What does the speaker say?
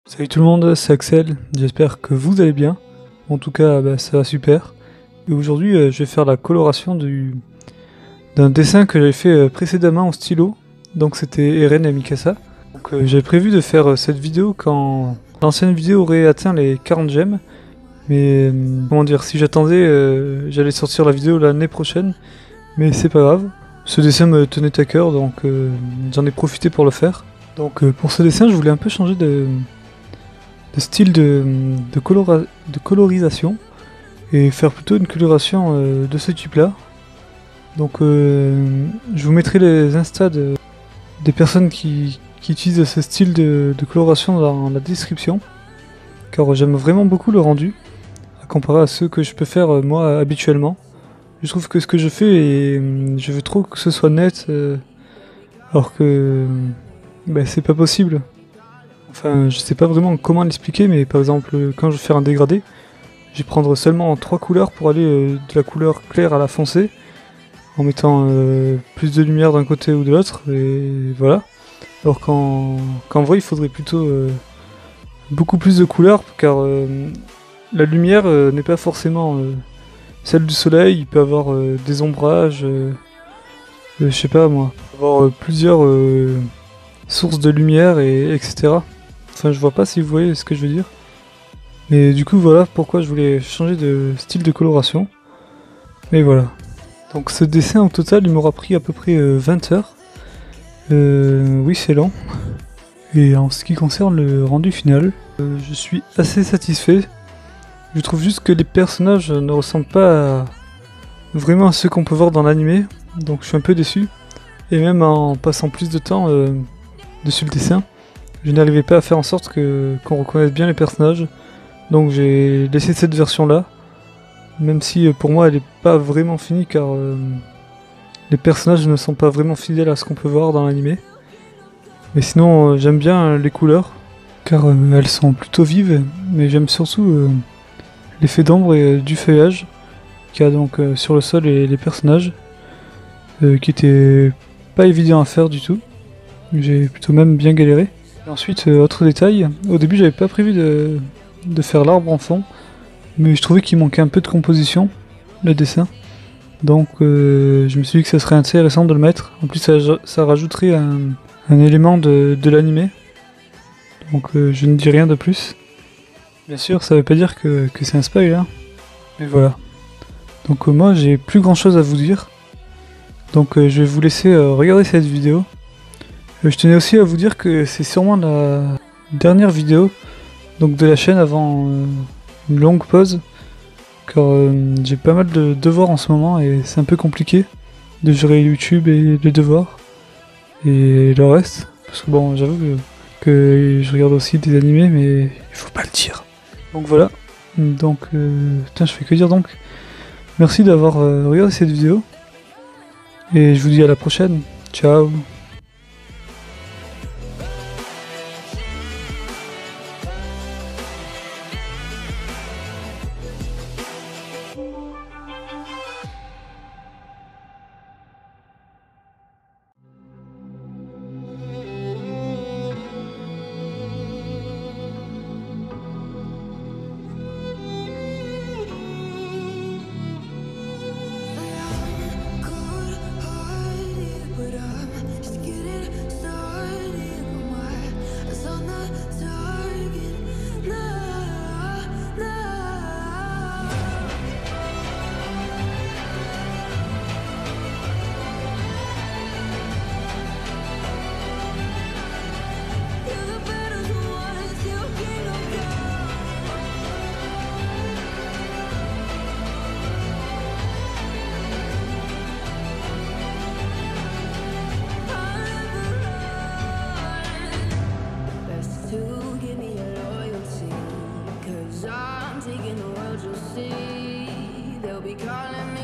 Salut tout le monde, c'est Axel, j'espère que vous allez bien. En tout cas, ça va super. Et aujourd'hui, je vais faire la coloration d'un dessin que j'avais fait précédemment au stylo. Donc c'était Eren et Mikasa. Donc j'avais prévu de faire cette vidéo quand l'ancienne vidéo aurait atteint les 40 j'aime. Mais comment dire, si j'attendais, j'allais sortir la vidéo l'année prochaine. Mais c'est pas grave. Ce dessin me tenait à cœur, donc j'en ai profité pour le faire. Donc pour ce dessin, je voulais un peu changer de style de colorisation et faire plutôt une coloration de ce type là. Donc je vous mettrai les instas des personnes qui utilisent ce style de coloration dans la description, car j'aime vraiment beaucoup le rendu à comparer à ceux que je peux faire moi habituellement. Je trouve que ce que je fais et je veux trop que ce soit net alors que c'est pas possible. Enfin, je sais pas vraiment comment l'expliquer, mais par exemple, quand je vais faire un dégradé, je vais prendre seulement 3 couleurs pour aller de la couleur claire à la foncée, en mettant plus de lumière d'un côté ou de l'autre, et voilà. Alors qu'en vrai, il faudrait plutôt beaucoup plus de couleurs, car la lumière n'est pas forcément celle du soleil, il peut avoir des ombrages, je sais pas moi, avoir plusieurs sources de lumière, et etc. Enfin, je vois pas si vous voyez ce que je veux dire. Mais du coup, voilà pourquoi je voulais changer de style de coloration. Mais voilà. Donc ce dessin, au total, il m'aura pris à peu près 20 heures. Oui, c'est lent. Et en ce qui concerne le rendu final, je suis assez satisfait. Je trouve juste que les personnages ne ressemblent pas vraiment à ceux qu'on peut voir dans l'animé. Donc je suis un peu déçu. Et même en passant plus de temps dessus le dessin, je n'arrivais pas à faire en sorte qu'on reconnaisse bien les personnages. Donc j'ai laissé cette version là, même si pour moi elle n'est pas vraiment finie, car les personnages ne sont pas vraiment fidèles à ce qu'on peut voir dans l'animé. Mais sinon j'aime bien les couleurs, car elles sont plutôt vives, mais j'aime surtout l'effet d'ombre et du feuillage qu'il y a donc sur le sol et les personnages, qui était pas évident à faire du tout. J'ai plutôt même bien galéré. Et ensuite, autre détail, au début j'avais pas prévu de faire l'arbre en fond, mais je trouvais qu'il manquait un peu de composition, le dessin. Donc je me suis dit que ça serait intéressant de le mettre. En plus ça rajouterait un élément de l'animé. Donc je ne dis rien de plus. Bien sûr, ça veut pas dire que c'est un spoil, hein. Mais voilà. Donc moi j'ai plus grand chose à vous dire. Donc je vais vous laisser regarder cette vidéo. Je tenais aussi à vous dire que c'est sûrement la dernière vidéo donc de la chaîne avant une longue pause, car j'ai pas mal de devoirs en ce moment et c'est un peu compliqué de gérer YouTube et les devoirs et le reste, parce que bon, j'avoue que je regarde aussi des animés, mais il faut pas le dire. Donc voilà, donc putain, je fais que dire. Donc merci d'avoir regardé cette vidéo et je vous dis à la prochaine. Ciao. Taking the world, you'll see they'll be calling